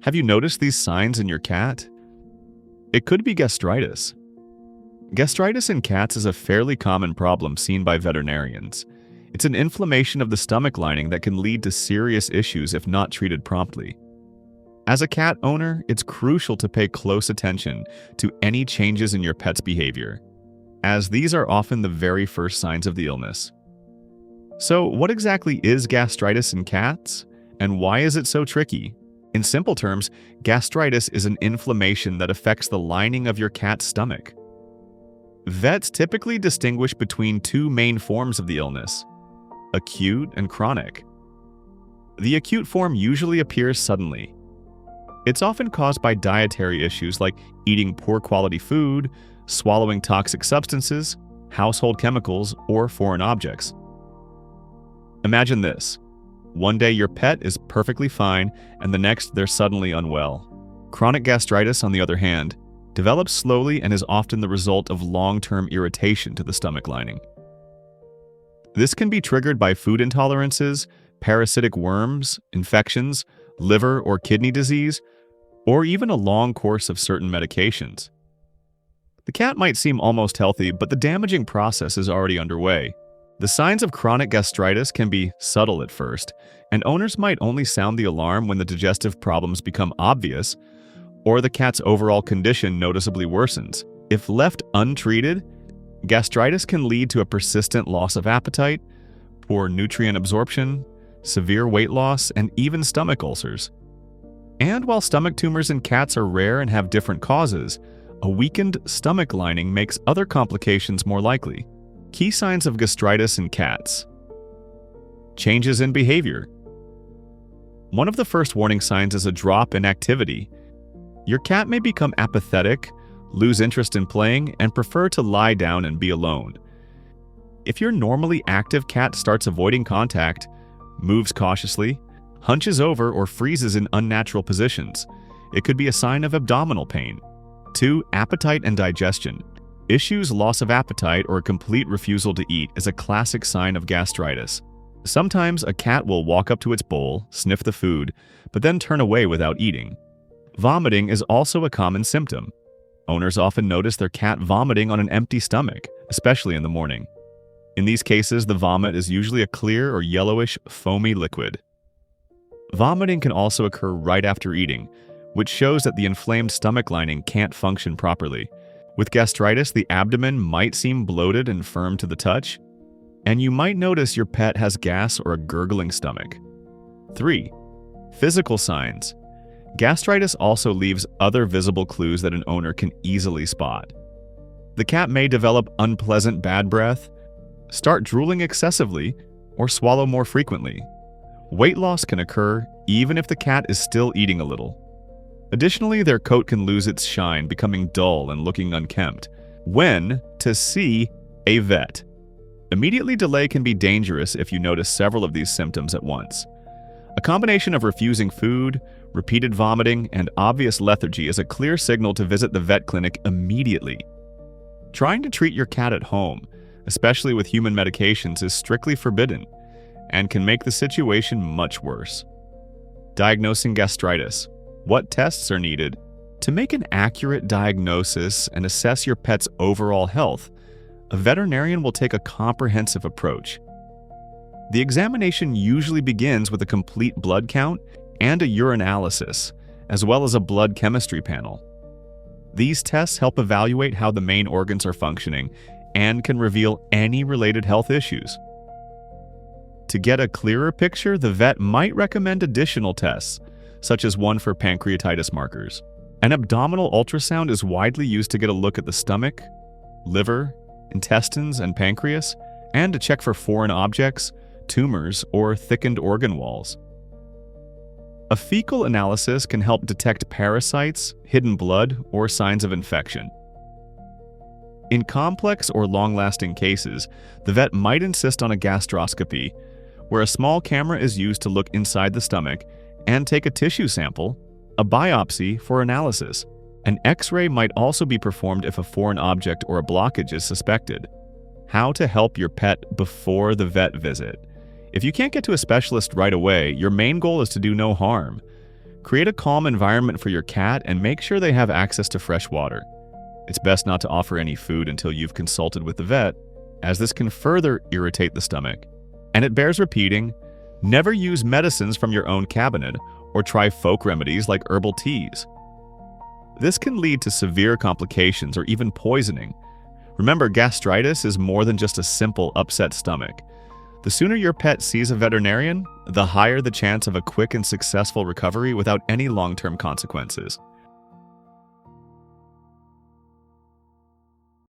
Have you noticed these signs in your cat? It could be gastritis. Gastritis in cats is a fairly common problem seen by veterinarians. It's an inflammation of the stomach lining that can lead to serious issues if not treated promptly. As a cat owner, it's crucial to pay close attention to any changes in your pet's behavior, as these are often the very first signs of the illness. So, what exactly is gastritis in cats, and why is it so tricky? In simple terms, gastritis is an inflammation that affects the lining of your cat's stomach. Vets typically distinguish between two main forms of the illness: acute and chronic. The acute form usually appears suddenly. It's often caused by dietary issues like eating poor quality food, swallowing toxic substances, household chemicals, or foreign objects. Imagine this. One day your pet is perfectly fine, and the next they're suddenly unwell. Chronic gastritis, on the other hand, develops slowly and is often the result of long-term irritation to the stomach lining. This can be triggered by food intolerances, parasitic worms, infections, liver or kidney disease, or even a long course of certain medications. The cat might seem almost healthy, but the damaging process is already underway. The signs of chronic gastritis can be subtle at first, and owners might only sound the alarm when the digestive problems become obvious or the cat's overall condition noticeably worsens. If left untreated, gastritis can lead to a persistent loss of appetite, poor nutrient absorption, severe weight loss, and even stomach ulcers. And while stomach tumors in cats are rare and have different causes, a weakened stomach lining makes other complications more likely. Key signs of gastritis in cats. Changes in behavior. One of the first warning signs is a drop in activity. Your cat may become apathetic, lose interest in playing, and prefer to lie down and be alone. If your normally active cat starts avoiding contact, moves cautiously, hunches over, or freezes in unnatural positions, it could be a sign of abdominal pain. 2. Appetite and digestion. Issues, loss of appetite, or a complete refusal to eat is a classic sign of gastritis. Sometimes a cat will walk up to its bowl, sniff the food, but then turn away without eating. Vomiting is also a common symptom. Owners often notice their cat vomiting on an empty stomach, especially in the morning. In these cases, the vomit is usually a clear or yellowish, foamy liquid. Vomiting can also occur right after eating, which shows that the inflamed stomach lining can't function properly. With gastritis, the abdomen might seem bloated and firm to the touch, and you might notice your pet has gas or a gurgling stomach. 3. Physical signs. Gastritis also leaves other visible clues that an owner can easily spot. The cat may develop unpleasant bad breath, start drooling excessively, or swallow more frequently. Weight loss can occur even if the cat is still eating a little. Additionally, their coat can lose its shine, becoming dull and looking unkempt. When to see a vet. Immediately delay can be dangerous if you notice several of these symptoms at once. A combination of refusing food, repeated vomiting, and obvious lethargy is a clear signal to visit the vet clinic immediately. Trying to treat your cat at home, especially with human medications, is strictly forbidden and can make the situation much worse. Diagnosing gastritis. What tests are needed? To make an accurate diagnosis and assess your pet's overall health, a veterinarian will take a comprehensive approach. The examination usually begins with a complete blood count and a urinalysis, as well as a blood chemistry panel. These tests help evaluate how the main organs are functioning and can reveal any related health issues. To get a clearer picture, the vet might recommend additional tests, such as one for pancreatitis markers. An abdominal ultrasound is widely used to get a look at the stomach, liver, intestines, and pancreas, and to check for foreign objects, tumors, or thickened organ walls. A fecal analysis can help detect parasites, hidden blood, or signs of infection. In complex or long-lasting cases, the vet might insist on a gastroscopy, where a small camera is used to look inside the stomach and take a tissue sample, a biopsy for analysis. An X-ray might also be performed if a foreign object or a blockage is suspected. How to help your pet before the vet visit. If you can't get to a specialist right away, your main goal is to do no harm. Create a calm environment for your cat and make sure they have access to fresh water. It's best not to offer any food until you've consulted with the vet, as this can further irritate the stomach. And it bears repeating, never use medicines from your own cabinet or try folk remedies like herbal teas. This can lead to severe complications or even poisoning. Remember, gastritis is more than just a simple upset stomach. The sooner your pet sees a veterinarian, the higher the chance of a quick and successful recovery without any long-term consequences.